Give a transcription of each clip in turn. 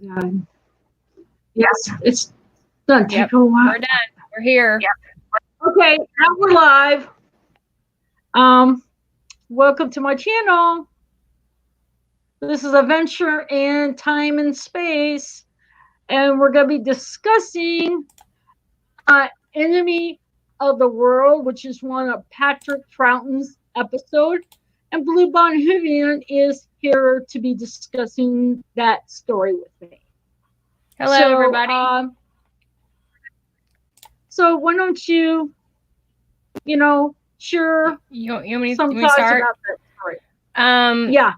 God. Yes, it's gonna take Yep, a while. we're done. We're here. Okay, now we're live. Um, Welcome to my channel. This is Adventure in Time and Space, and we're gonna be discussing Enemy of the World, which is one of Patrick Troughton's episode. And Blue Bonhoeffian is here to be discussing that story with me. Hello, So, everybody. why don't share You want some me to thoughts start? about that story? Um, Yeah.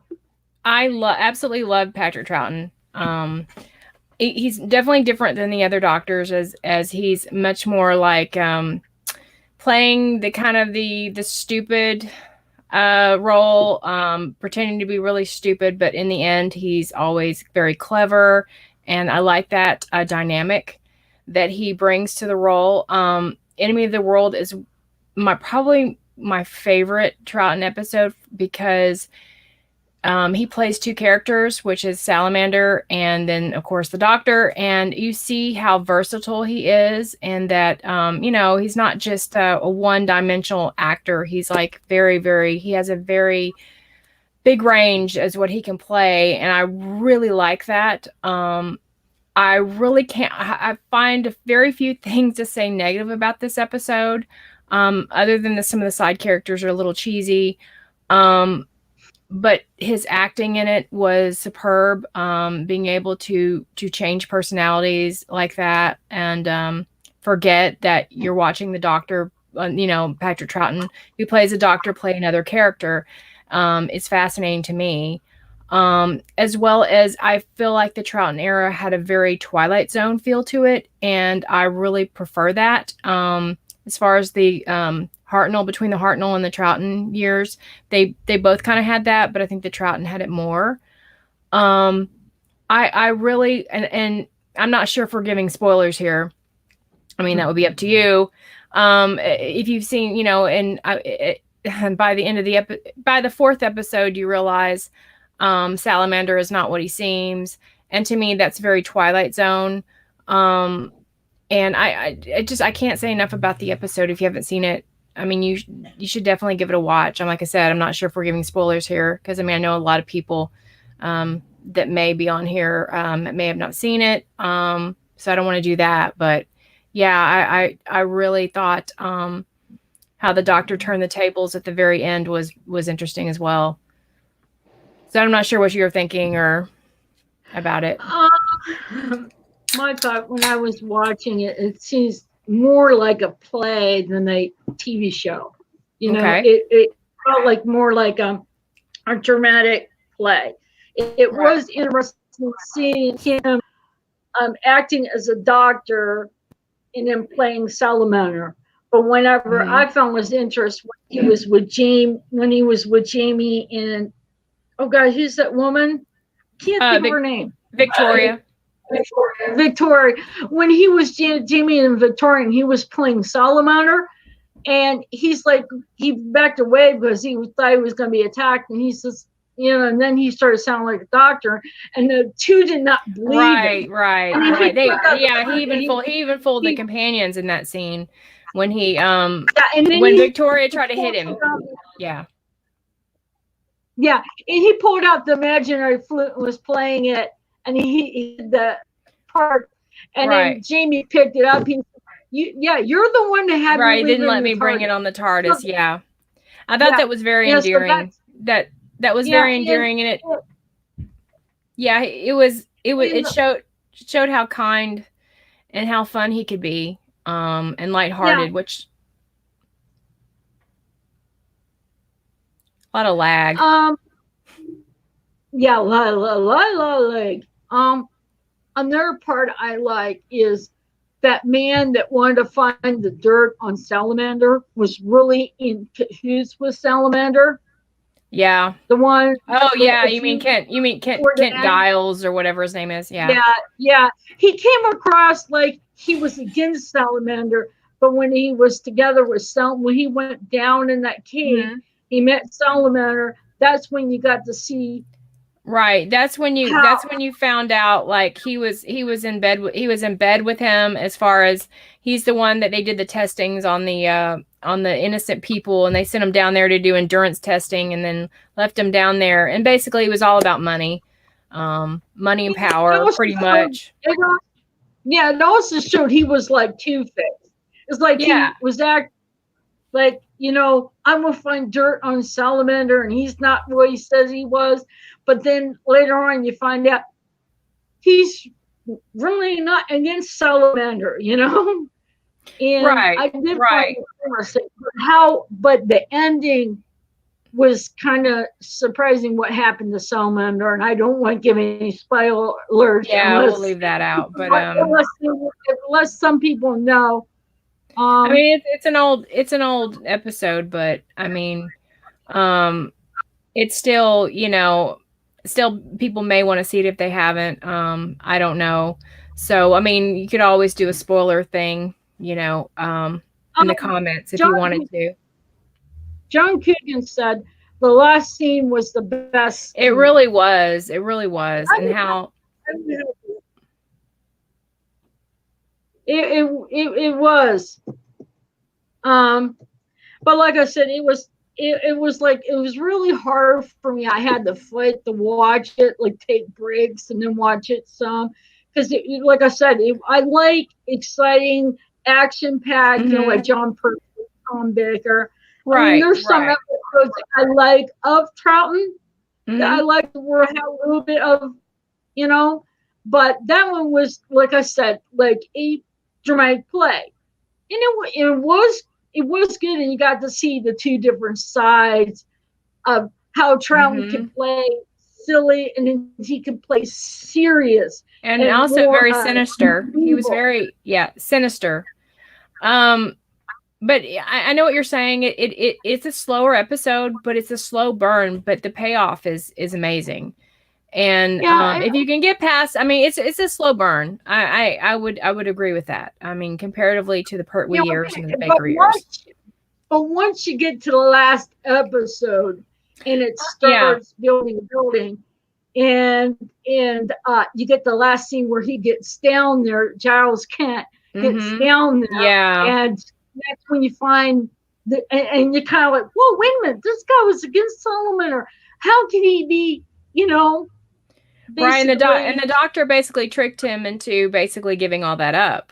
I absolutely love Patrick Troughton. He's definitely different than the other doctors, as he's much more like playing the kind of the stupid role, pretending to be really stupid, but in the end, he's always very clever, and I like that dynamic that he brings to the role. Enemy of the World is probably my favorite Troughton episode because he plays two characters, which is Salamander and then, of course, the Doctor. And you see how versatile he is, and that, he's not just a one dimensional actor. He's like he has a very big range as what he can play. And I really like that. I really can't, I find very few things to say negative about this episode, other than some of the side characters are a little cheesy. But his acting in it was superb. Being able to change personalities like that, and forget that you're watching the Doctor. Patrick Troughton, who plays a doctor, play another character. Is fascinating to me. As well as I feel like the Troughton era had a very Twilight Zone feel to it, and I really prefer that. As far as the Hartnell, between the Hartnell and the Troughton years, they both kind of had that, but I think the Troughton had it more. Um, I really, and I'm not sure if we're giving spoilers here. I mean, that would be up to you. If you've seen, and by the end of by the fourth episode, you realize Salamander is not what he seems, and to me, that's very Twilight Zone. Um, and I can't say enough about the episode if you haven't seen it. I mean, you should definitely give it a watch. And like I said, I'm not sure if we're giving spoilers here because I mean I know a lot of people that may be on here that may have not seen it. So I don't want to do that. But yeah, I really thought how the Doctor turned the tables at the very end was interesting as well. So I'm not sure what you're thinking or about it. My thought when I was watching it, it seems more like a play than a TV show. Okay. It felt like more like a dramatic play. It Right. was interesting seeing him acting as a doctor and then playing Salamander. But whenever Mm-hmm. I found was interest when he was with Jamie and oh God, who's that woman? Can't think of her name. Victoria. Victoria. When he was Jamie and Victoria, and he was playing Salamander, and he's like, he backed away because he thought he was going to be attacked, and he says, and then he started sounding like a doctor, and the two did not believe Right, him. right, And right. he, He even fooled the he, companions in that scene when yeah, and then when he Victoria tried to hit him. Yeah. yeah, and he pulled out the imaginary flute and was playing it, and he did the part, and then Right. Jamie picked it up. You're the one that had me Right. leave Didn't it in let the me bring it TARDIS. on the TARDIS. So, Yeah. I thought yeah, that was very so endearing. That was yeah, very endearing, and yeah, it showed how kind and how fun he could be, and yeah, lighthearted, which a lot of lag. um, yeah, like, another part I like is that man that wanted to find the dirt on Salamander was really in cahoots with Salamander. Yeah. The one, Oh yeah, if you You mean toward the Kent end, Giles or whatever his name is. Yeah. yeah, yeah. He came across like he was against Salamander, but when he was together with when he went down in that cave, Mhm. he met Salamander. That's when you got to see. Right. That's when you How found out like he was in bed with him, as far as he's the one that they did the testings on the innocent people, and they sent him down there to do endurance testing and then left him down there, and basically it was all about money. Money and it power also pretty showed, much. yeah, it also showed he was like two-faced. It's like Yeah. he was like, I'm gonna find dirt on Salamander, and he's not what he says he was. But then later on, you find out he's really not against Salamander. And Right. I did find Right. it interesting but the ending was kind of surprising what happened to Salamander, and I don't want to give any spoiler alerts Yeah, we'll leave that out. But unless some people know. I Um, mean it's an old episode, but I mean, um it's still, still people may want to see it if they haven't. I don't know. So, I mean, you could always do a spoiler thing, in the um, comments if John you wanted to. John Coogan said the last scene was the best It scene. really was. It really was. I And would, how I would, it was. Um, but like I said, it was really hard for me. I had to fight to watch it, like take breaks and then watch it some, because like I said, I like exciting, action packed, like Mhm. John Pertwee, Tom Baker. I mean, Right, there's some right. episodes that I like of Troughton that I Mhm. like where I have a little bit of, you know, but that one was, like I said, like a dramatic play, and it was good, and you got to see the two different sides of how Troughton could Mhm. play silly, and then he could play serious And and also more very sinister. He was evil. very, yeah, sinister. Um but I know what you're saying. It's a slower episode, but it's a slow burn, but the payoff is amazing. And Yeah, if you can get past, I mean, it's a slow burn. I would agree with that. I mean, comparatively to the Pertwee you years and the but Baker years. once you get to the last episode and it Yeah. starts building, and you get the last scene where he gets down there, Giles Kent gets Mm-hmm. down there, Yeah. and that's when you find and you're kind of like, whoa, wait a minute, this guy was against Solomon, or how can he be, Right. And basically. the doctor basically tricked him into basically giving all that up,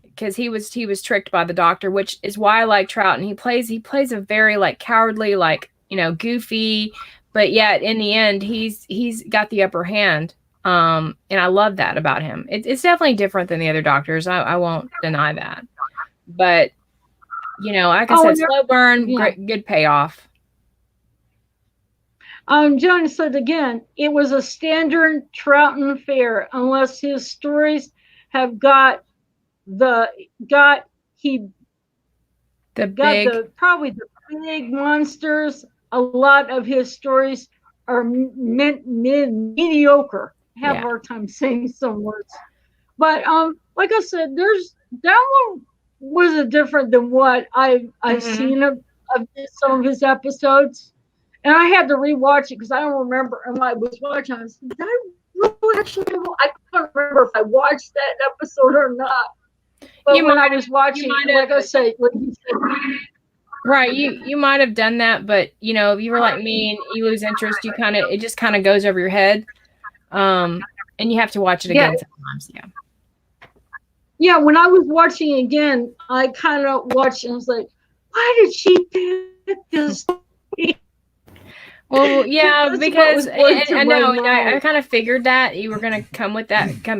because he was tricked by the doctor, which is why I like Trout. And he plays a very like cowardly, like, goofy, but yet in the end he's got the upper hand. And I love that about him. It's definitely different than the other doctors. I won't deny that. But like I Oh, said, and slow burn, yeah. great, good payoff. John said again, it was a standard Troughton fare, unless his stories have the got he The got big, the probably the big monsters. A lot of his stories are mediocre. I have a yeah. hard time saying some words, but like I said, there's that one was a different than what I've Hmm. seen of some of his episodes. And I had to rewatch it because I don't remember. And when I was watching, I was, did I really actually? I can't remember if I watched that episode or not. But You when I might was you watching, might like I have. say, like you said, Right, you might have done that, but if you were like me and you lose interest, it just kind of goes over your head. And you have to watch it yeah, again sometimes. Yeah. yeah. When I was watching again, I kind of watched and I was like, why did she pick this? Well, yeah, That's what because was going through I my know, and I mind. kind of figured that you were going to come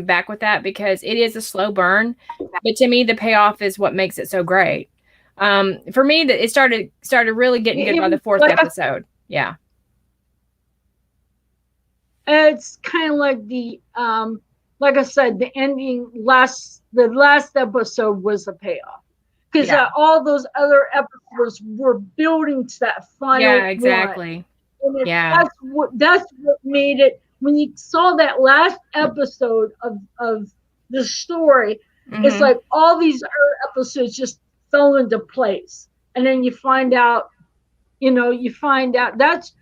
back with that, because it is a slow burn, but to me, the payoff is what makes it so great. For me, that it started really getting good It by the was fourth episode. Yeah. it's kind of like like I said, the last episode was a payoff, because Yeah. all those other episodes were building to that Yeah, final one, exactly. and Yeah. that's what made it. When you saw that last episode of the story, it's Mhm. like all these other episodes just fell into place, and then you find out you find out that's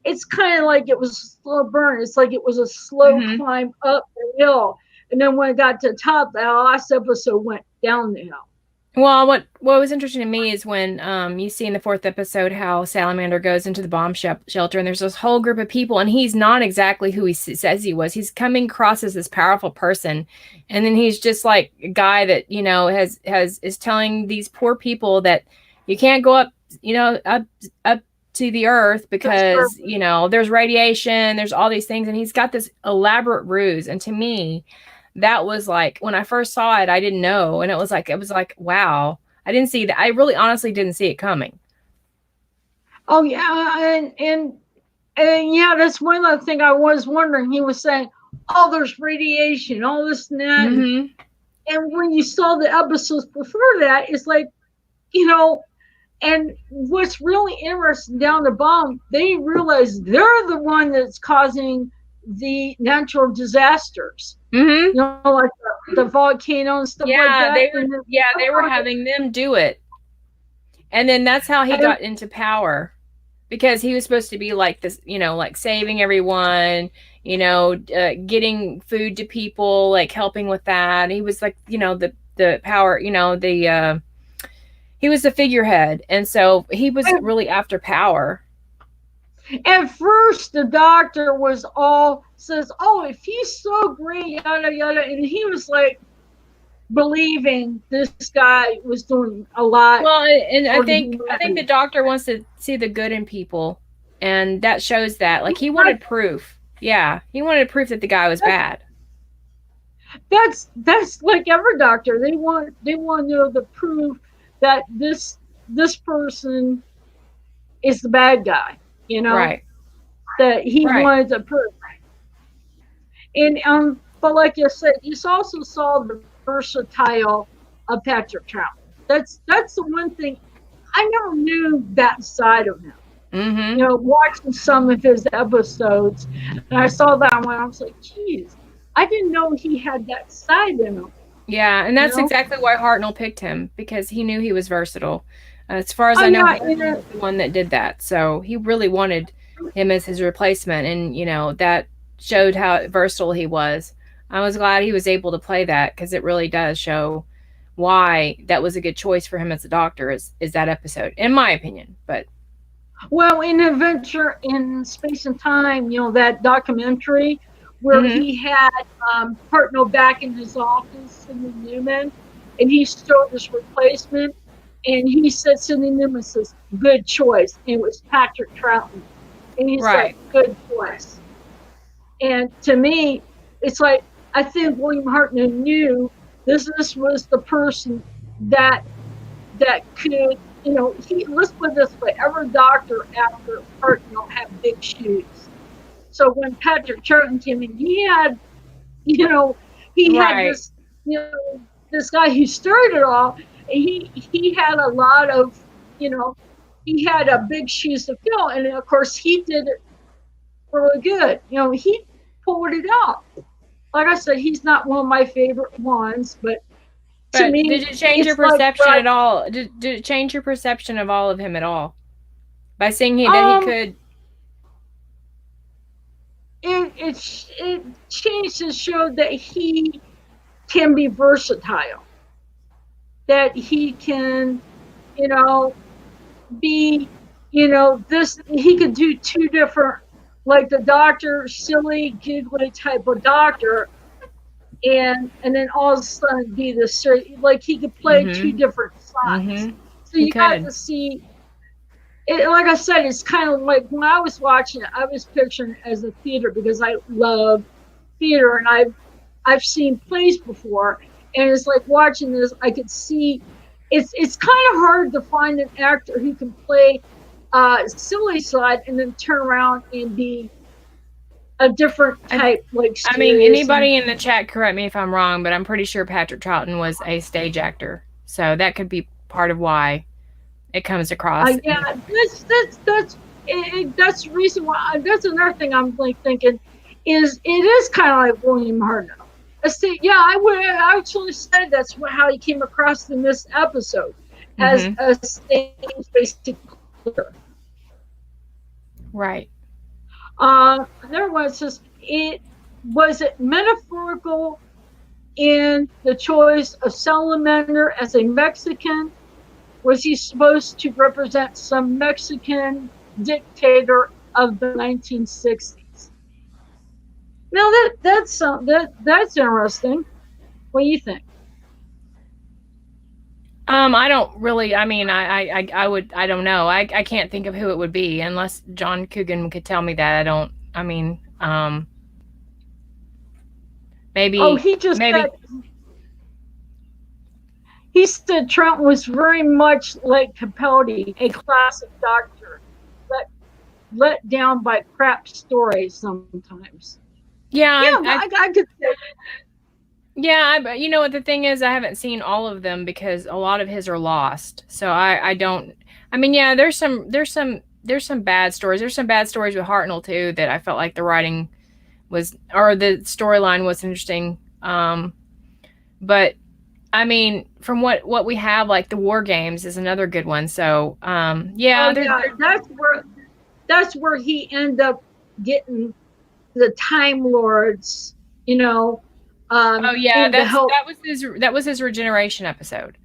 it's kind of like it was a slow burn. It's like it was a slow Mm-hmm. climb up the hill, and then when it got to the top, the last episode went down the hill. Well, what was interesting to me is when you see in the fourth episode how Salamander goes into the bomb shelter, and there's this whole group of people, and he's not exactly who he says he was. He's coming across as this powerful person, and then he's just like a guy that has is telling these poor people that you can't go up, up to the earth because there's radiation, there's all these things, and he's got this elaborate ruse. And to me, that was like when I first saw it, I didn't know, and it was like wow, I didn't see that. I really honestly didn't see it coming. Oh yeah, and yeah, that's one other thing I was wondering. He was saying, "Oh, there's radiation, all this and that," Mm-hmm. and when you saw the episodes before that, it's like, and what's really interesting down the bottom, they realize they're the one that's causing the natural disasters. Mm-hmm. Like the volcano and stuff like that. They were having them do it, and then that's how he got into power, because he was supposed to be like this, like saving everyone, getting food to people, like helping with that. He was like, the power, he was the figurehead, and so he was really after power. At first, the doctor was all says, "Oh, if he's so great, yada yada," and he was like believing this guy was doing a lot. Well, and I think the doctor wants to see the good in people, and that shows that. Like, he wanted proof. Yeah, he wanted proof that the guy was bad. That's like every doctor. They want the proof that this person is the bad guy. Right. That he wanted to prove. And but like you said, you also saw the versatile of Patrick Troughton. That's the one thing I never knew that side of him. Mm-hmm. Watching some of his episodes, and I saw that one, I was like, geez, I didn't know he had that side in him. Yeah, and that's exactly why Hartnell picked him, because he knew he was versatile. As far as I know, he was the one that did that. So he really wanted him as his replacement, and that showed how versatile he was. I was glad he was able to play that, because it really does show why that was a good choice for him as a doctor. Is that episode, in my opinion? But in Adventure in Space and Time, that documentary where he had Hartnell back in his office, Sidney Newman, and he showed his replacement. And he said, Sidney Newman says, "Good choice." And it was Patrick Troughton. And he said, "Good choice." And to me, it's like, I think William Hartnell knew this was the person that could, let's put it this way, every doctor after Hartnell had big shoes. So when Patrick Troughton came in, he had, had this, this guy who started it all. He had a lot of, he had a big shoes to fill, and of course he did it really good. He pulled it out. Like I said, he's not one of my favorite ones, but to me, did it change your perception at all? Did it change your perception of all of him at all by seeing that he could? It changed and showed that he can be versatile. That he can, be, this, he could do two different, like the doctor, silly, giggly type of doctor, and then all of a sudden be this, like he could play two different sides. So you got to see, it, like I said, it's kind of like when I was watching it, I was picturing it as a theater, because I love theater, and I've seen plays before. And it's like watching this, I could see it's kind of hard to find an actor who can play silly side and then turn around and be a different type, like. I mean, anybody in the chat, correct me if I'm wrong, but I'm pretty sure Patrick Troughton was a stage actor, so that could be part of why it comes across. Yeah, that's the reason why. That's another thing I'm like thinking is it is kind of like William Hartnell. I would actually said that's how he came across in this episode as a stage-based actor. Right. There was just it metaphorical in the choice of Salamander as a Mexican? Was he supposed to represent some Mexican dictator of the 1960s? Now that's interesting. What do you think? I don't really. I mean, I would. I don't know. I can't think of who it would be unless John Coogan could tell me that. I don't. I mean, Oh, maybe, he just said maybe. he said Trump was very much like Capaldi, a classic doctor, let let down by crap stories sometimes. Yeah, Yeah, I could say yeah. But you know what the thing is? I haven't seen all of them because a lot of his are lost. So I don't. I mean, yeah. There's some bad stories. There's some bad stories with Hartnell too that I felt like the writing was or the storyline was interesting. But I mean, from what we have, like the War Games is another good one. So, oh yeah, yeah, that's where he ended up getting the Time Lords, you know, oh yeah, in to help. that was his regeneration episode.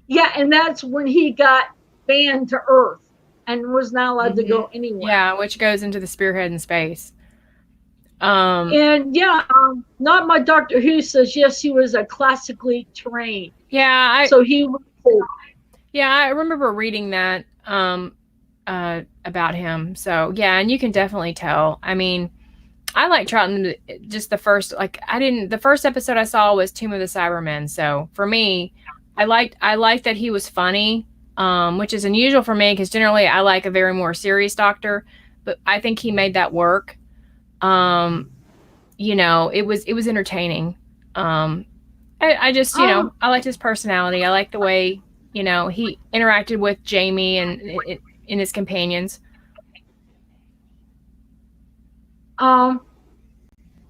Yeah, and that's when he got banned to Earth and was not allowed to Hmm. go anywhere. Yeah, which goes into the spearhead in space. Um, And yeah, not my Doctor Who says yes, he was a classically trained, yeah, so he was. I remember reading that about him. So yeah, and you can definitely tell. I mean, I like Troughton. Just the first, like I didn't. The first episode I saw was Tomb of the Cybermen. So for me, I liked that he was funny, which is unusual for me because generally I like a very more serious Doctor. But I think he made that work. Um, it was entertaining. Um, I just Um, I liked his personality. I liked the way he interacted with Jamie and his companions. um,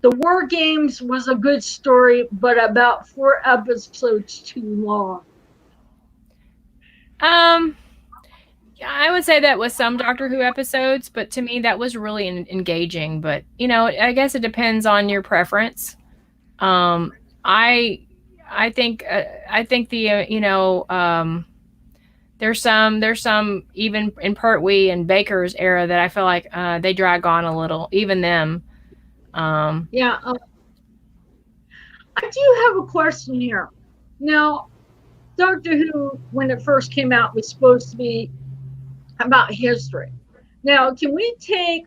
the War Games was a good story, but about 4 episodes too long. Um, Yeah, I would say that with some Doctor Who episodes, but to me that was really engaging. But I guess it depends on your preference. Um, I I think the there's some even in Pertwee and Baker's era that I feel like they drag on a little. Even them. Um, Yeah, I do have a question here. Now, Doctor Who, when it first came out, was supposed to be about history. Now, can we take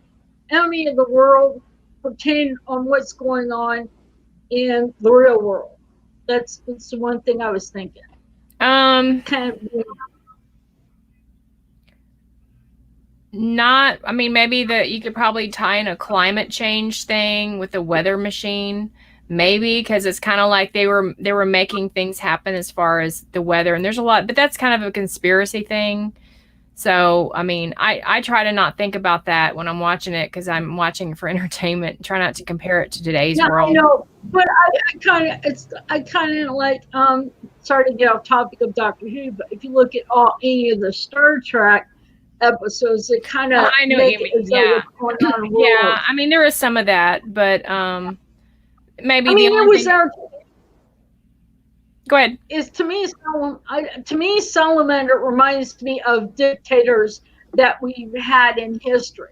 Enemy of the World, pretend on what's going on in the real world? That's the one thing I was thinking. um, Kind of, Not. I mean, maybe that you could probably tie in a climate change thing with the weather machine. Maybe because it's kind of like they were making things happen as far as the weather, and there's a lot, but that's kind of a conspiracy thing. So, I mean, I try to not think about that when I'm watching it because I'm watching for entertainment. Try not to compare it to today's yeah, I world. know, but I kind of like sorry to get off topic of Doctor Who, but if you look at all any of the Star Trek episodes, they kind Oh, of I know what make you it mean. as though Yeah, what's going on in the yeah. world. I mean, there is some of that, but I maybe the mean, it only was thing. there. Go ahead. Is to me Salamander reminds me of dictators that we've had in history.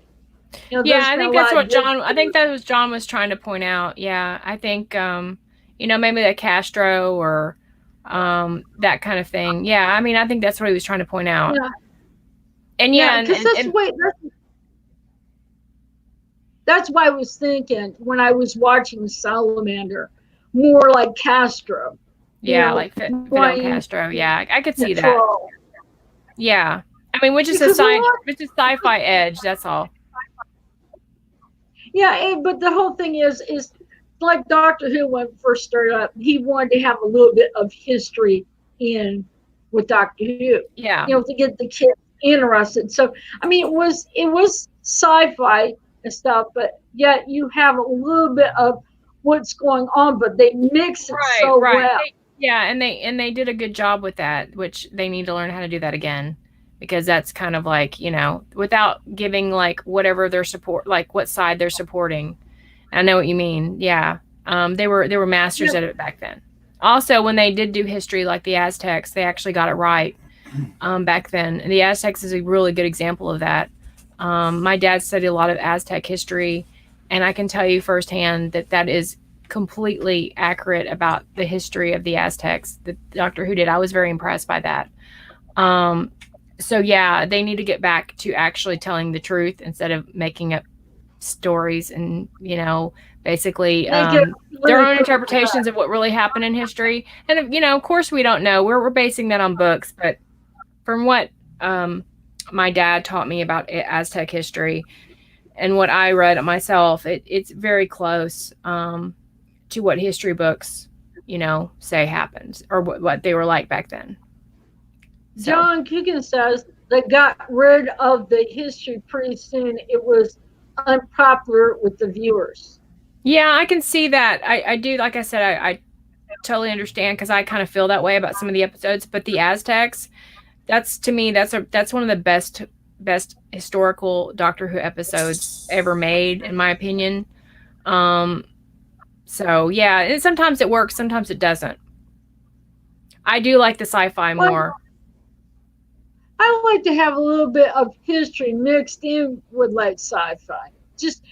Yeah, There's I been a think that's lot of what John. I think dictators. that was John was trying to point out. Yeah, I think maybe that Castro or that kind of thing. Yeah, I mean, I think that's what he was trying to point out. Yeah, And yeah, yeah, because that's why I was thinking when I was watching Salamander, more like Castro, yeah, like Fidel wanting Castro. Yeah, I could see that. control. Yeah, I mean, Because a lot, which is sci-fi edge. That's all. yeah, but the whole thing is like Doctor Who when it first started up, he wanted to have a little bit of history in with Doctor Who, Yeah, to get the kids interested. So I mean, it was sci-fi and stuff, but yet you have a little bit of what's going on, but they mix it right, so right. well. Yeah, and they did a good job with that, which they need to learn how to do that again. because that's kind of like, without giving like whatever their support, like what side they're supporting. I know what you mean. Yeah. They were masters Yeah. at it back then. Also, when they did do history, like the Aztecs, they actually got it right back then. And the Aztecs is a really good example of that. My dad studied a lot of Aztec history, and I can tell you firsthand that that is completely accurate about the history of the Aztecs. The Doctor Who did. I was very impressed by that. Um, so yeah, they need to get back to actually telling the truth instead of making up stories and basically They get their really own put interpretations of what really happened in history. And of course, we don't know. We're basing that on books, but from what my dad taught me about Aztec history and what I read myself, it's very close to what history books, say happened or what they were like back then. So, John Keegan says they got rid of the history pretty soon. It was unpopular with the viewers. yeah, I can see that. I do. Like I said, I totally understand because I kind of feel that way about some of the episodes. But the Aztecs, that's to me, that's one of the best historical Doctor Who episodes ever made, in my opinion. Um, so yeah, and sometimes it works, sometimes it doesn't. I do like the sci-fi Well, more. I like to have a little bit of history mixed in with like sci-fi, just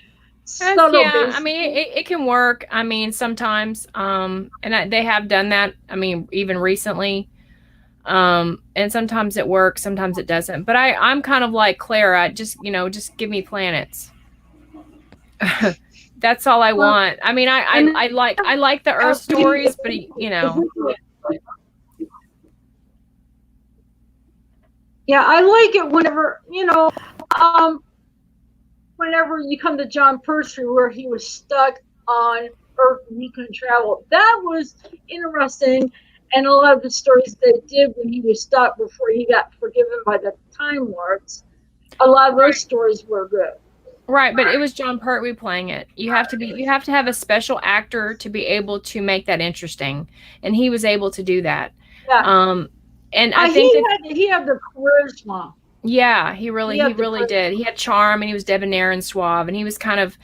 subtle, Yeah, I mean, basically. it can work. I mean, sometimes, they have done that. I mean, even recently, and sometimes it works, sometimes it doesn't. But I'm kind of like Clara. Just give me planets. That's all I Well, want. I mean, and I like the Earth stories, but yeah, I like it whenever um, whenever you come to John Pertwee where he was stuck on Earth and he couldn't travel. That was interesting, and a lot of the stories they did when he was stuck before he got forgiven by the Time Lords. A lot of those right. stories were good. Right, but it was John Pertwee playing it. You have to have a special actor to be able to make that interesting, and he was able to do that. Yeah, Um, and I think that he had the charisma. yeah, He he had the really did. charisma. He had charm, and he was debonair and suave, and he was kind of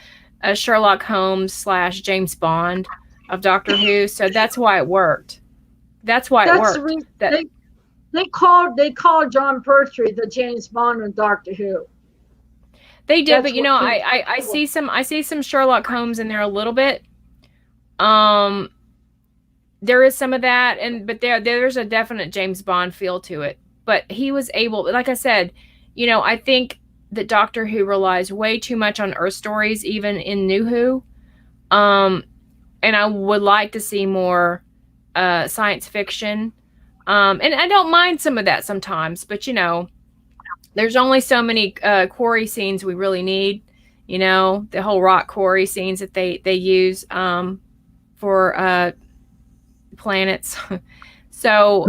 a Sherlock Holmes slash James Bond of Doctor Who. So that's why it worked. That's why it That's the worked. reason That they called John Pertwee the James Bond of Doctor Who. they did, but That's what people. I see some Sherlock Holmes in there a little bit. Um, there is some of that, and but there's a definite James Bond feel to it. But he was able, like I said, I think that Doctor Who relies way too much on Earth stories, even in New Who. Um, and I would like to see more science fiction. And I don't mind some of that sometimes, but there's only so many quarry scenes we really need. The whole rock quarry scenes that they use for planets. So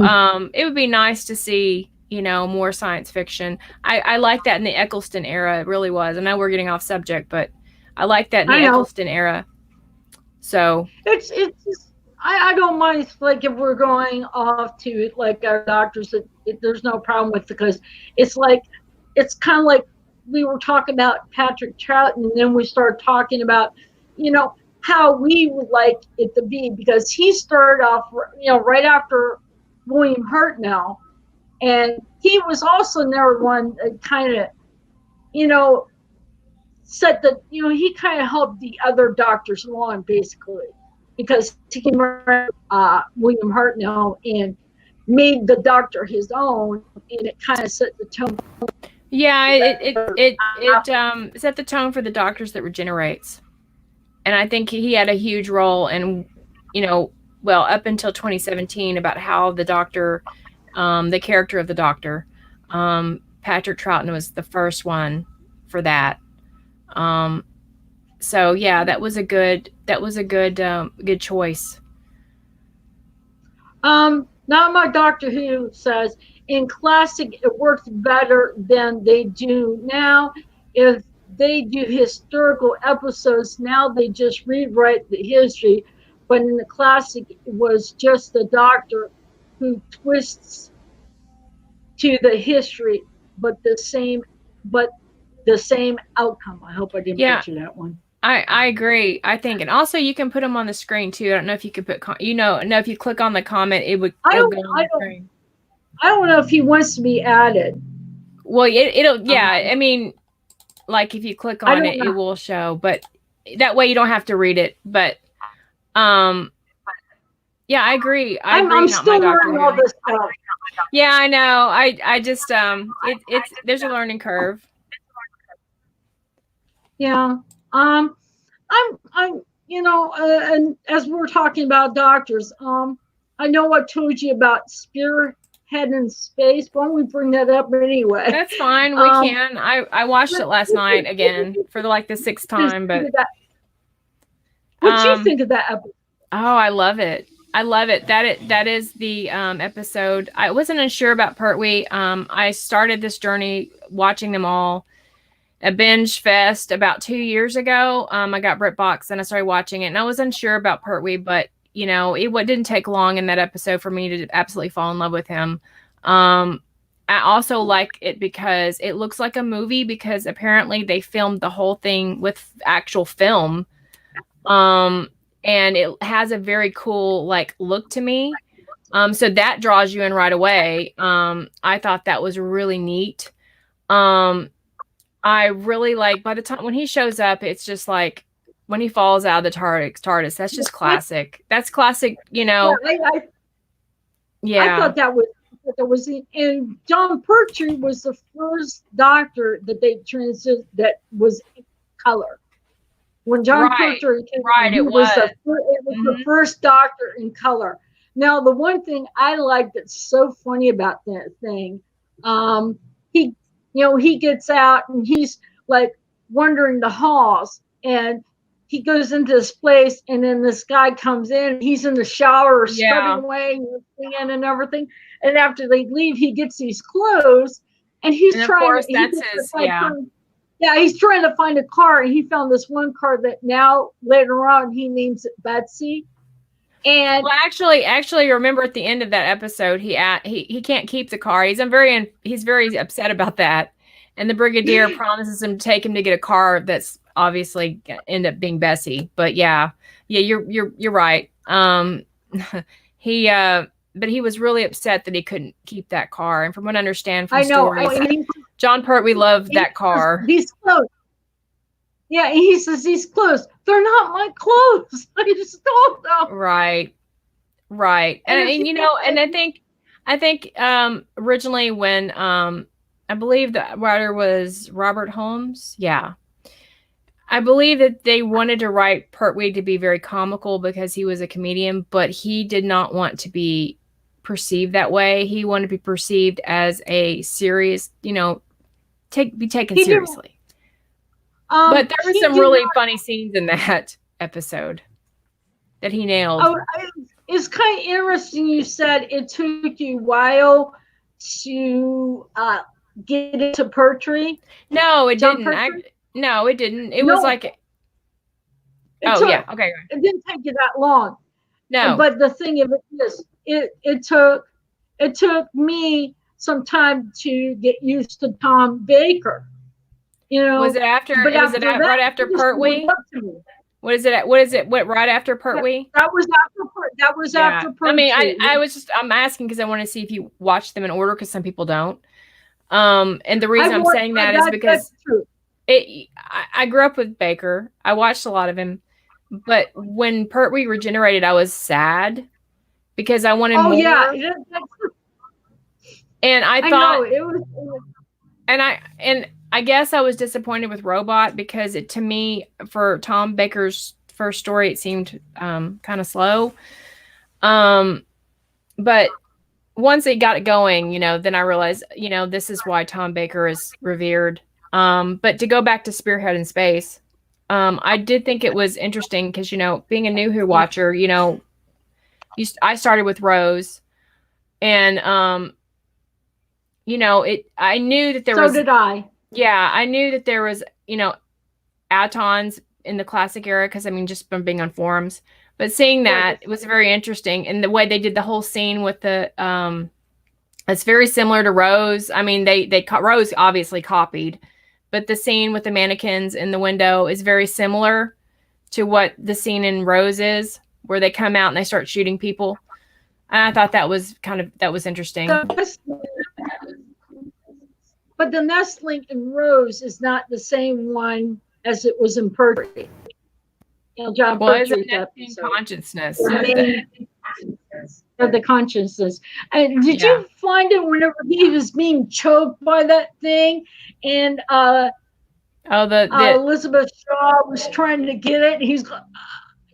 it would be nice to see more science fiction. I like that in the Eccleston era. It really was. I know we're getting off subject, but I like that in the I know Eccleston era. So it's just, I don't mind like if we're going off to like our doctors there's no problem with because it's like it's kind of like we were talking about Patrick Troughton and then we started talking about you know how we would like it to be because he started off right after William Hartnell and he was also another one that kind of you know said that he kind of helped the other doctors along basically because he came around William Hartnell and made the doctor his own and it kind of set the tone. yeah, it set the tone for the Doctors that regenerates, and I think he had a huge role in well up until 2017 about how the Doctor, the character of the Doctor, Patrick Troughton was the first one for that. Um, so yeah, that was a good choice. Now my Doctor Who says in classic it works better than they do now. If they do historical episodes now, they just rewrite the history. But in the classic, it was just the Doctor who twists to the history. but the same outcome. I hope I didn't Yeah, butcher that one. I agree. I think, and also you can put them on the screen too. I don't know if you could put, no, if you click on the comment, I it'll don't go on I the don't screen. I don't know if he wants to be added. Well, it'll, yeah. Um, I mean, like if you click I on don't it, it know. will show, but that way you don't have to read it. But, um, yeah, I agree. I I'm agree. Not my still Doctor learning all Who. this stuff. Yeah, I know. I just, it's there's a learning curve. Yeah. I'm and as we're talking about doctors, I know I told you about Spearhead in Space. Why don't we bring that up anyway? That's fine. We Um, can. I watched it last night again for like the sixth time, but what you um think of that episode? oh, I love it. I love it. That is the episode. I wasn't unsure about Pertwee. I started this journey watching them all, a binge fest about 2 years ago. I got BritBox and I started watching it, and I was unsure about Pertwee, but it didn't take long in that episode for me to absolutely fall in love with him. I also like it because it looks like a movie, because apparently they filmed the whole thing with actual film. Um, and it has a very cool like look to me. So that draws you in right away. I thought that was really neat. Um, I really like, by the time when he shows up, it's just like when he falls out of the TARDIS. That's just classic. That's classic. Yeah, I Yeah. thought that was and John Pertwee was the first doctor that they transitioned that was color. When John Right. Pertwee came Right. in, It was. it was the Hmm. first doctor in color. Now, the one thing I like that's so funny about that thing, he, he gets out and he's like wandering the halls, and he goes into this place, and then this guy comes in. He's in the shower, scrubbing Yeah. away and singing and everything. And after they leave, he gets these clothes, and he's And of trying to course, he that's gets to his. find Yeah. yeah, he's trying to find a car, and he found this one car that now later on he names it Betsy. And Well, actually, remember at the end of that episode, he can't keep the car. He's very upset about that, and the Brigadier promises him to take him to get a car that's obviously end up being Bessie. But yeah, you're right. He but he was really upset that he couldn't keep that car. And from what I understand from I know, stories, John Pertwee loved he that car. these clothes. Yeah, he says these clothes. They're not my clothes. I just stole them. Right. Right. And if And I think originally when I believe the writer was Robert Holmes. Yeah. I believe that they wanted to write Pertwee to be very comical because he was a comedian, but he did not want to be perceived that way. He wanted to be perceived as a serious, be taken he didn't. seriously. But there were He some did really not. funny scenes in that episode that he nailed. Oh, it's kind of interesting. You said it took you a while to get into Pertwee. No, it John didn't. Pertwee. No, it didn't. It was No, like, it oh took. yeah, okay. It didn't take you that long. No, But the thing of it is, it took me some time to get used to Tom Baker. was it after? But Was it after that, right after he just went Pertwee? up to me. What is it? What is it? What right after Pertwee? That was Yeah. after I mean, Pertwee. I'm asking because I want to see if you watch them in order, because some people don't. And the reason I'm saying that is because I grew up with Baker. I watched a lot of him, but when Pertwee regenerated, I was sad because I wanted more. Yeah, And I I thought, know it was. and I guess I was disappointed with Robot because to me, for Tom Baker's first story, it seemed kind of slow. But once they got it going, then I realized, this is why Tom Baker is revered. But to go back to Spearhead in Space, I did think it was interesting because, being a new Who watcher, I started with Rose, and I knew that there was. So did I. Yeah, I knew that there was, Atons in the classic era because, just from being on forums. But seeing that, it was very interesting. And the way they did the whole scene with the It's very similar to Rose. I mean, Rose obviously copied, but the scene with the mannequins in the window is very similar to what the scene in Rose is, where they come out and they start shooting people. And I thought that was interesting. But the nestling in Rose is not the same one as it was in Pertwee. John Pertwee's episode. Consciousness. Of the consciousness. And did you find it whenever he was being choked by that thing, and Elizabeth Shaw was trying to get it? He's,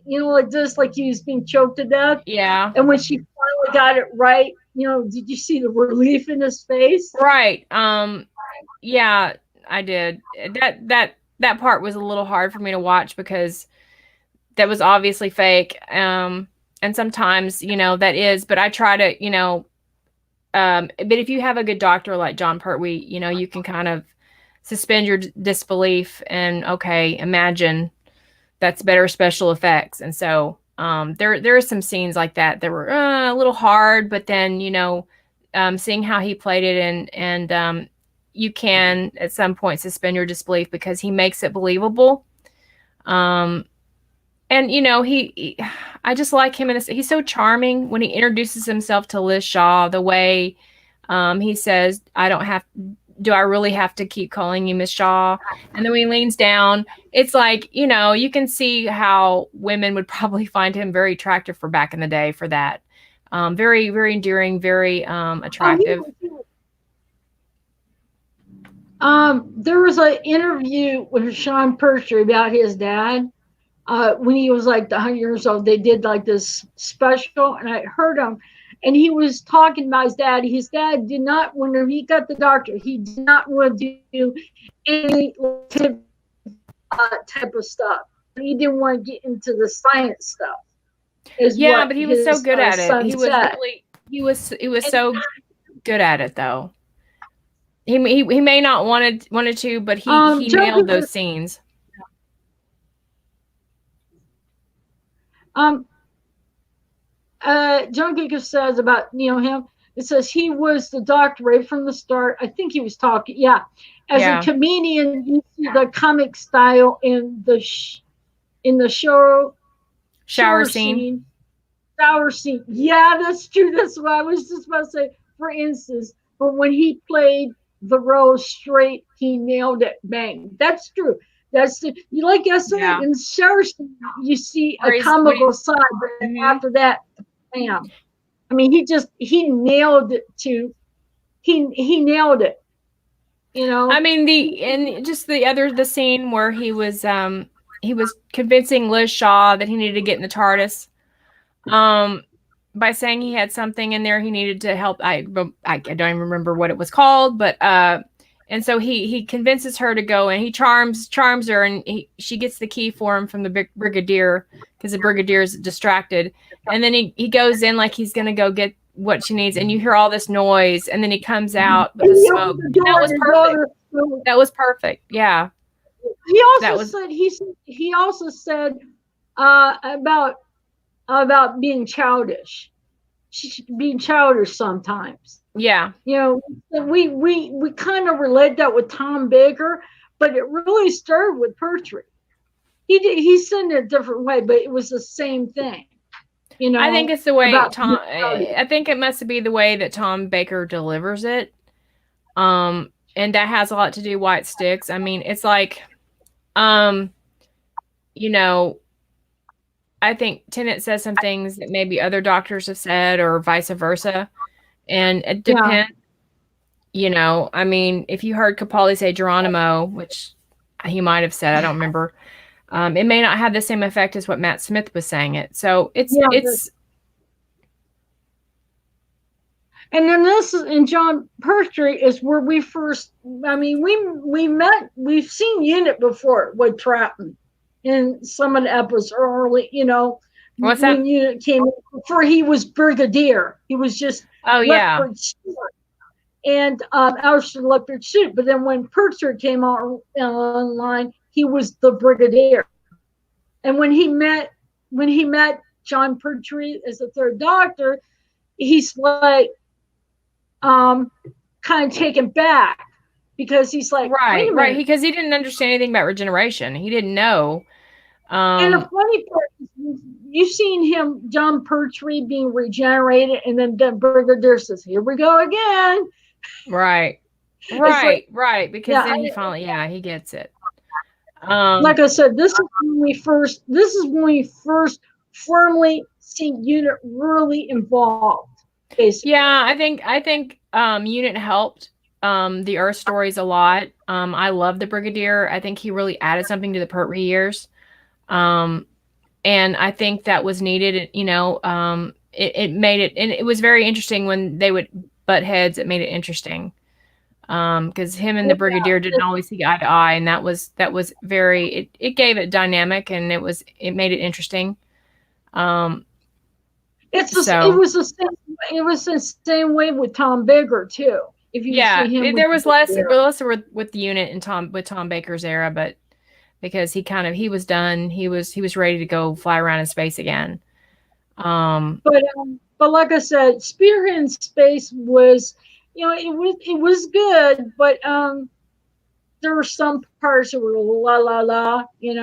like this, like he was being choked to death. Yeah. And when she finally got it right, did you see the relief in his face? Right. Yeah, I did. That part was a little hard for me to watch because that was obviously fake. And sometimes, that is, but I try to, but if you have a good doctor like John Pertwee, you can kind of suspend your disbelief and, okay, imagine that's better special effects. And so there are some scenes like that were a little hard, but then, seeing how he played it and you can at some point suspend your disbelief because he makes it believable. And I just like him in this. He's so charming when he introduces himself to Liz Shaw, the way he says, do I really have to keep calling you Miss Shaw? And then when he leans down, it's like, you can see how women would probably find him very attractive for back in the day for that. Very, very endearing, very attractive. There was an interview with Sean Pertwee about his dad. When he was like 100 years old, they did like this special, and I heard him, and he was talking about his dad. His dad did not, when he got the doctor, he did not want to do any type of stuff. He didn't want to get into the science stuff. Yeah, but he was so good at it. He was so good at it, though. He may not wanted to, but he nailed those scenes. John Giga says about him. It says he was the doctor right from the start. I think he was talking. Yeah, as a comedian, you see the comic style in the shower scene. Shower scene. Yeah, that's true. That's what I was just about to say. For instance, but when he played the role straight, he nailed it. Bang. That's true. That's like I said, in the shower scene, you see a comical side, but after that, bam. I mean, he nailed it he nailed it. I mean, the scene where he was convincing Liz Shaw that he needed to get in the TARDIS, by saying he had something in there he needed to help. I don't even remember what it was called, but and so he convinces her to go, and he charms her, and she gets the key for him from the brigadier because the brigadier is distracted, and then he goes in like he's gonna go get what she needs, and you hear all this noise, and then he comes out with the smoke. That was perfect. That was perfect. Yeah. He also said about being childish. Being childish sometimes. Yeah. We kind of relate that with Tom Baker, but it really started with Pertwee. He said it a different way, but it was the same thing. I think it's the way I think it must be the way that Tom Baker delivers it. And that has a lot to do why it sticks. I mean, it's like, I think Tennant says some things that maybe other doctors have said or vice versa. And it depends, I mean, if you heard Capaldi say Geronimo, which he might have said, I don't remember, it may not have the same effect as what Matt Smith was saying it. So it's. And then and John Pertwee is where we first, we've seen Unit before with Throughton in some of the episodes early, What's that? When Unit came before he was brigadier. He was just leopard suit and Alistair leopard suit. But then when Pertwee came online, he was the brigadier. And when he met John Pertwee as the third doctor, he's like, kind of taken back because he's like, wait a right, minute. because he didn't understand anything about regeneration. He didn't know. And the funny part is, you've seen him, John Pertwee, being regenerated, and then the Brigadier says, "Here we go again." Right, It's like, right, because yeah, then he finally, he gets it. like I said, this is when we first firmly see Unit really involved. Basically, Yeah, I think Unit helped the Earth stories a lot. I love the Brigadier. I think he really added something to the Pertwee years. Um, and I think that was needed. You know, it made it, and it was very interesting when they would butt heads. It made it interesting because him and the Brigadier didn't always see eye to eye, and that was very. It gave it dynamic, and it made it interesting. it So was the same way with Tom Baker too. If you see yeah, him with there was less Brigadier. with the Unit and Tom Baker's era, but because he was done, he was ready to go fly around in space again. But like I said, Spearhead in Space was, it was good, but there were some parts that were la la la, in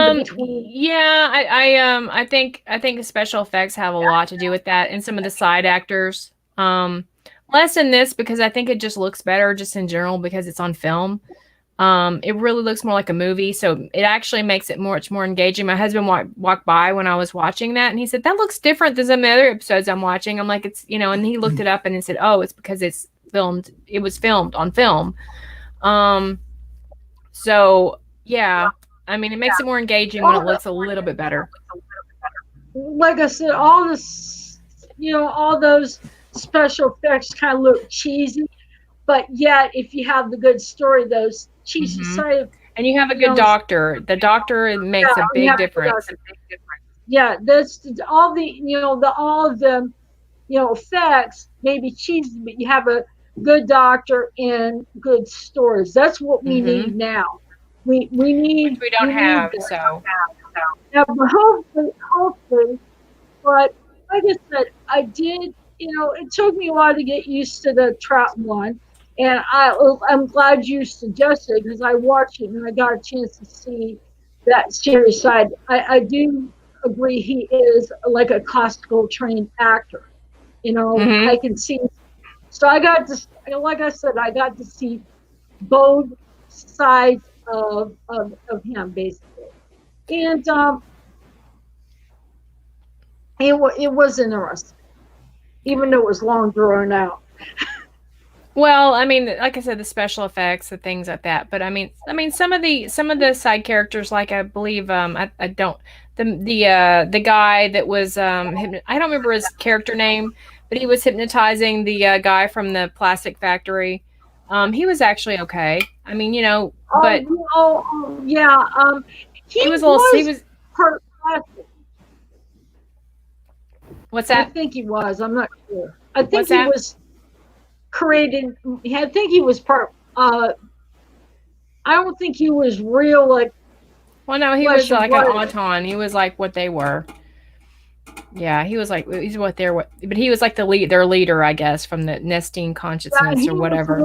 the between. Yeah, I think the special effects have a lot to do with that, and some of the side actors. Less in this because I think it just looks better just in general because it's on film. It really looks more like a movie, so it actually makes it much more engaging. My husband walked by when I was watching that, and he said that looks different than some of the other episodes I'm watching. I'm like, it's and he looked it up and he said, oh, it's because it's filmed. It was filmed on film. Um, so yeah, I mean, it makes it more engaging when it looks a little bit better. Like I said, all those special effects kind of look cheesy, but yet if you have the good story, those cheesy Hmm. side, And you have a good doctor. The doctor makes a big difference. yeah, that's all all of the effects may be cheesy, but you have a good doctor and good stories. That's what we Hmm. need now. We Which need we don't we need have. that. So Now, but hopefully, but like I said, I did. It took me a while to get used to the Trout one, and I'm glad you suggested because I watched it and I got a chance to see that serious side. I do agree he is like a classical trained actor. hmm I can see. So I got to, like I said, I got to see both sides of him basically, and it was interesting, even though it was long drawn out. Well, I mean, like I said, the special effects, the things like that. But I mean, some of the side characters, like I believe, I don't the guy that was I don't remember his character name, but he was hypnotizing the guy from the plastic factory. He was actually okay. I mean, but Yeah. He he was a little. He was was. part plastic. What's I that? think he was. I'm not sure. I think What's he that? was created. I think he was part. I don't think he was real, like Well, no, he flesh was and like an blood. auton. He was like what they were. Yeah, he was like he's what they're what, but he was like their leader, I guess, from the nesting Yeah, consciousness or whatever.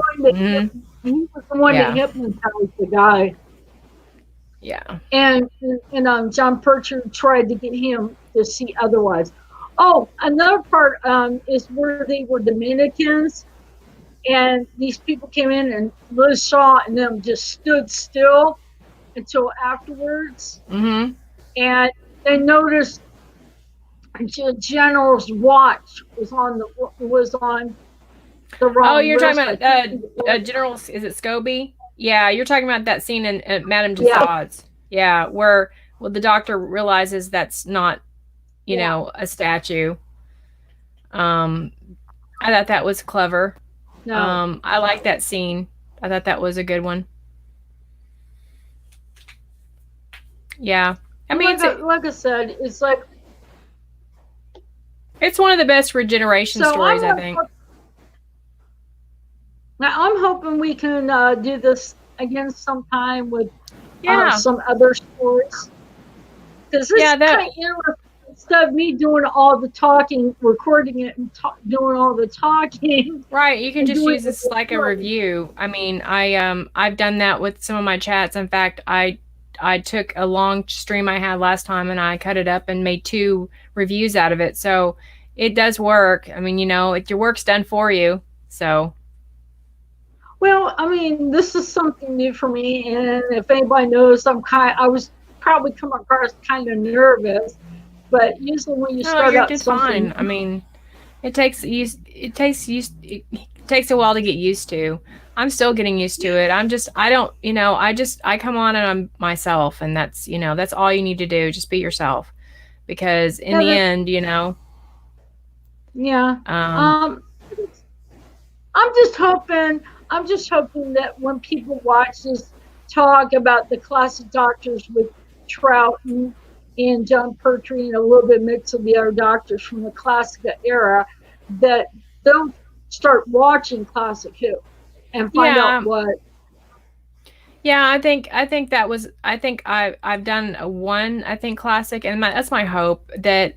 he was the one that Yeah, hypnotized the guy, yeah. and John Pertwee tried to get him to see otherwise. Oh, another part is where they were Dominicans, and these people came in, and Liz Shaw and them just stood still until afterwards, Mm-hmm. and they noticed General's watch was on the Oh, wrong you're talking wrist. I about think it was. General? Is it Scobie? Yeah, you're talking about that scene in Madame Yeah, Tussauds. Yeah, where the doctor realizes that's not yeah. a statue. Um, I thought that was clever. No, I like that scene. I thought that was a good one. Yeah, I mean like I said, it's like it's one of the best regeneration so. stories, I think. I'm hoping we can do this again sometime with Yeah, some other stories because this yeah, is kind that of interesting instead of me doing all the talking, recording it and doing all the talking Right, you can and just doing use the this like a recording. review. I mean, I've done that with some of my chats. In fact, I took a long stream I had last time and I cut it up and made 2 reviews out of it. So it does work. I mean, your work's done for you. So Well, I mean, this is something new for me, and if anybody knows, I was probably come across kind of nervous, but usually when you no, start you're out just fine. something, I mean, it takes a while to get used to. I'm still getting used to it. I don't, I come on and I'm myself, and that's all you need to do. Just be yourself, because in yeah, the end, yeah. um, Um, I'm just hoping, I'm just hoping that when people watch this talk about the classic doctors with Troughton and John Pertwee and a little bit mix of the other doctors from the classic era, that they'll start watching Classic Who and find out yeah, what. yeah. I think that was. I've done a one. I think classic, and that's my hope that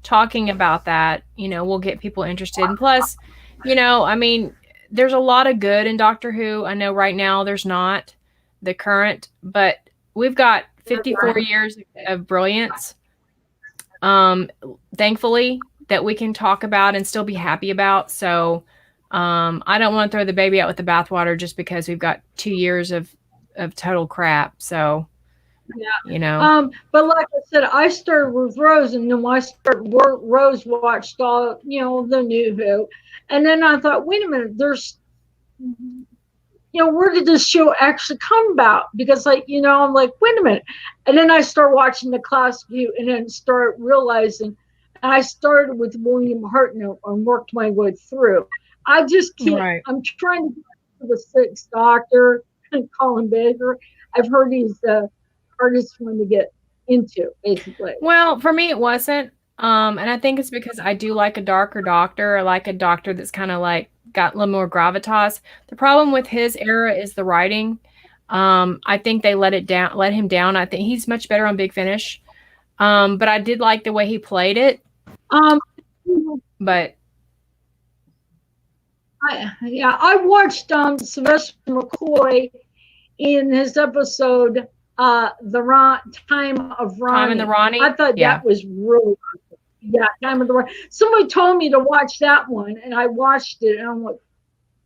talking about that, will get people interested. And plus, I mean, there's a lot of good in Doctor Who. I know right now there's not the current, but we've got 54 years of brilliance. Um, Thankfully, that we can talk about and still be happy about. So, I don't want to throw the baby out with the bathwater just because we've got 2 years of total crap. So, Yeah. you know, But like I said, I started with Rose, and then when I started, Rose watched all, the new Who, and then I thought, wait a minute, where did this show actually come about? Because, like, I'm like, wait a minute. And then I start watching the classic view and then start realizing, and I started with William Hartnell and worked my way through. I just can't, right. I'm trying to get to the Sixth Doctor and Colin Baker. I've heard he's the hardest one to get into, basically. Well, for me, it wasn't. And I think it's because I do like a darker doctor. I like a doctor that's kind of like got a little more gravitas. The problem with his era is the writing. I think they let him down. I think he's much better on Big Finish. But I did like the way he played it. Um, But I watched Sylvester McCoy in his episode, Time of Time and the Ronnie. I Ronnie, thought yeah. that was really, yeah, Time of the Ronnie. Somebody told me to watch that one, and I watched it, and I'm like,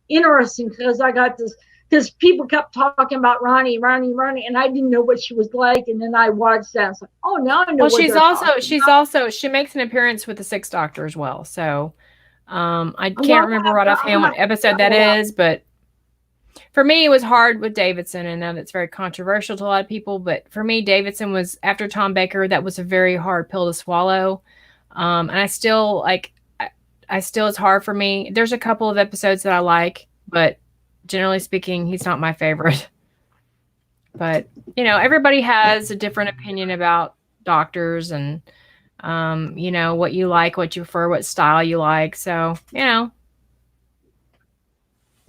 interesting, because I got this, because people kept talking about Ronnie, Ronnie, Ronnie, and I didn't know what she was like, and then I watched that, and it's like, oh, now I know Well, what they're talking she makes an appearance with the Sixth Doctor as well. So I about. Well, can't remember right offhand what episode that is, but for me, it was hard with Davidson. I know that's very controversial to a lot of people, but for me, Davidson was after Tom Baker. That was a very hard pill to swallow, and I still like. I still, it's hard for me. There's a couple of episodes that I like, but generally speaking, he's not my favorite. But everybody has a different opinion about doctors and what you like, what you prefer, what style you like. So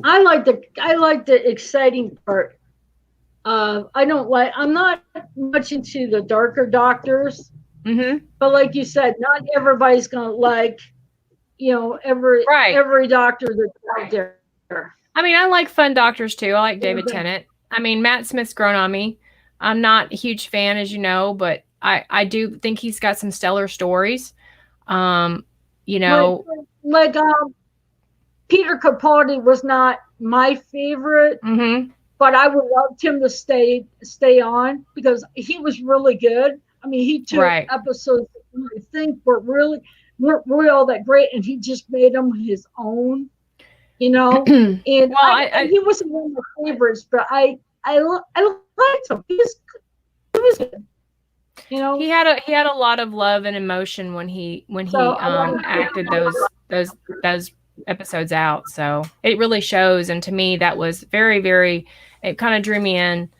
I like the exciting part. I'm not much into the darker doctors, mm-hmm. but like you said, not everybody's gonna like, Right. every doctor that's out there. I mean, I like fun doctors too. I like David Tennant. I mean, Matt Smith's grown on me. I'm not a huge fan, as you know, but I do think he's got some stellar stories. You know, like Peter Capaldi was not my favorite, mm-hmm. but I would love him to stay on because he was really good. I mean, he took Right. episodes that I think weren't really all that great, and he just made them his own. And Well, he wasn't one of my favorites, but I liked him. He was good. He had a lot of love and emotion when he acted those episodes out. So it really shows, and to me, that was very, very. It kind of drew me in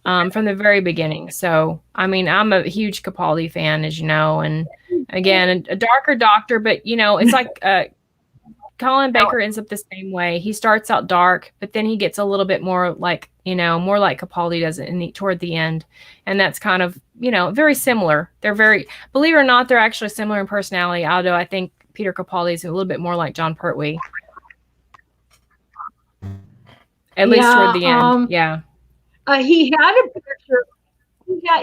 from the very beginning. So I mean, I'm a huge Capaldi fan, as you know, and again, a darker doctor, but it's like Colin Baker ends up the same way. He starts out dark, but then he gets a little bit more like, more like Capaldi does it toward the end. And that's kind of, very similar. They're very, believe it or not, they're actually similar in personality, although I think Peter Capaldi is a little bit more like John Pertwee. At least toward the end. Yeah. He had a picture.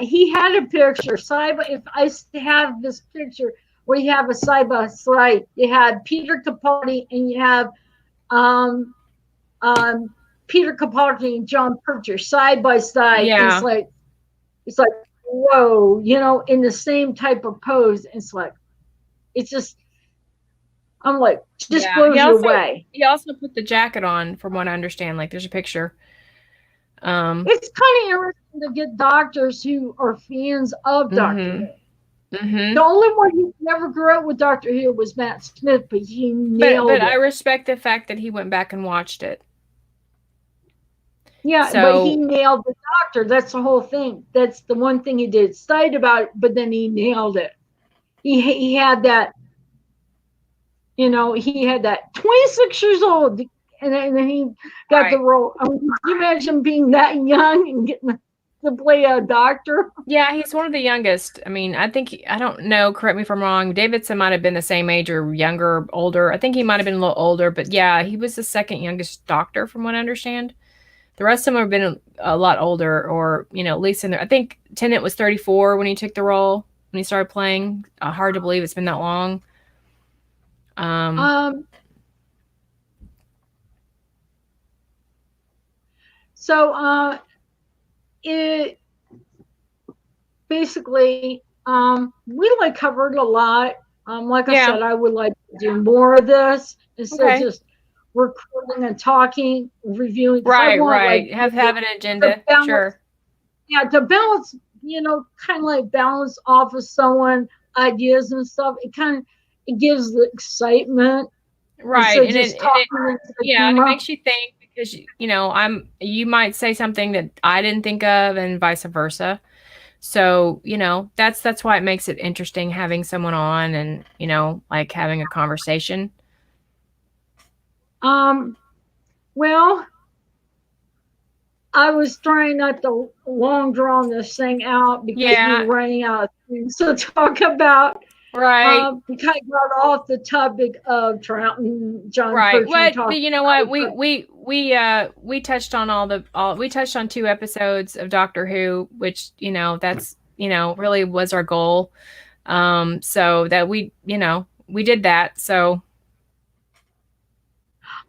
He had a picture. If I have this picture where you have a side by side, you had Peter Capaldi and you have Peter Capaldi and John Pertwee side by side. Yeah. It's like whoa, in the same type of pose. It's just. I'm like, just blows you away. He also put the jacket on, from what I understand. Like, there's a picture. It's kind of interesting to get doctors who are fans of Doctor Who. The only one who never grew up with Doctor Who was Matt Smith, but he nailed it. But I respect the fact that he went back and watched it. Yeah, but he nailed the Doctor. That's the whole thing. That's the one thing he did. Studied about it, but then he nailed it. He had that. He had that 26 years old, and then he got the role. Can you imagine being that young and getting to play a doctor? Yeah, he's one of the youngest. I mean, I don't know, correct me if I'm wrong, Davidson might have been the same age or younger, or older. I think he might have been a little older, but yeah, he was the second youngest doctor from what I understand. The rest of them have been a lot older, or, at least in there. I think Tennant was 34 when he took the role, when he started playing. Hard to believe it's been that long. It basically, we covered a lot. Like I said, I would like to do more of this instead of just recording and talking, reviewing. Right. Have an agenda. Sure. Yeah, to balance, kind of like balance off of someone ideas and stuff. It gives the excitement. Right. And it makes you think, because, you might say something that I didn't think of, and vice versa. So, that's why it makes it interesting having someone on and, having a conversation. Well, I was trying not to long draw this thing out because we're running out of things to talk about. Right. We kind of got off the topic of Throughton, John. Right. But you know what? We touched on we touched on 2 episodes of Doctor Who, which, that's, really was our goal. So that we did that. So.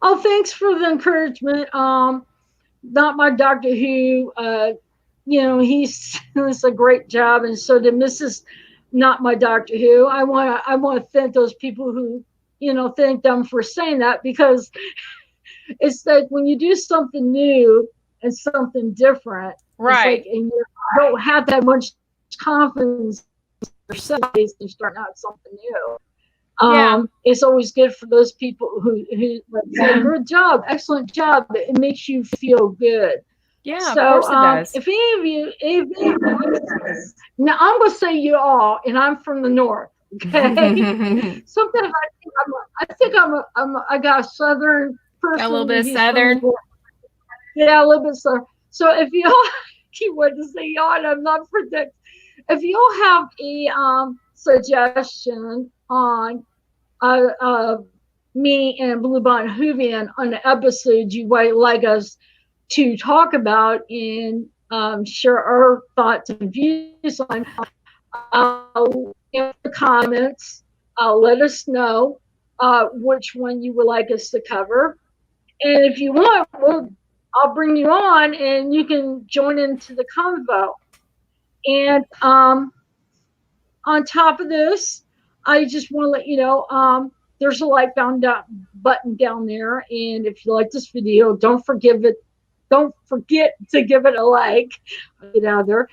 Oh, thanks for the encouragement. Not my Doctor Who, he's does a great job, and so did Mrs. Not my Doctor Who. I want to thank those people who, thank them for saying that, because it's like when you do something new and something different, right? And you don't have that much confidence in yourself and starting out something new. It's always good for those people who say, good job, excellent job. It makes you feel good. Yeah, so, of course it does. If any of you, now I'm going to say you all, and I'm from the north. Okay, sometimes I got a southern person. A little bit of southern. Yeah, a little bit southern. So if you all, you want to say y'all, and I'm not predicting. If you all have a suggestion on me and Blue Bonnet Hoovian on the episode you might like us to talk about and share our thoughts and views on, in the comments, let us know which one you would like us to cover. And if you want, I'll bring you on and you can join into the convo. And on top of this, I just want to let you know, there's a like button down there. And if you like this video, don't forget to give it a like. Get out there.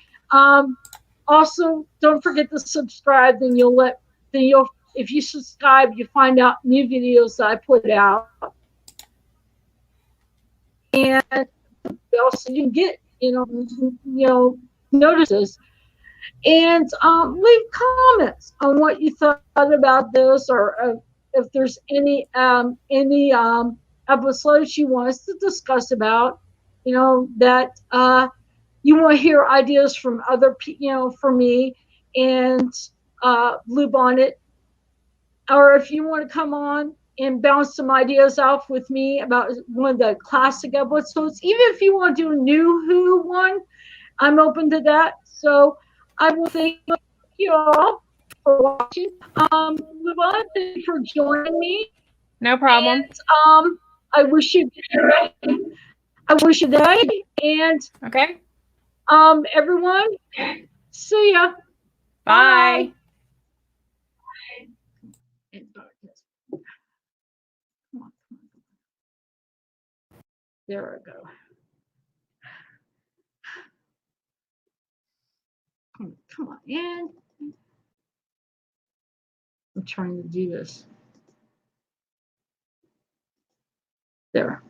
Also, don't forget to subscribe. If you subscribe, you find out new videos that I put out. And also you can get, notices. And leave comments on what you thought about this, or if there's any episodes you want us to discuss about, that you want to hear ideas from other people, from me and Blue Bonnet, or if you want to come on and bounce some ideas off with me about one of the classic episodes, even if you want to do a new Who one, I'm open to that. So I will thank you all for watching. Levon, thank you for joining me. No problem. And I wish you a day. And Okay. everyone, see ya. Bye. Come on. There we go. Come on. And I'm trying to do this. There.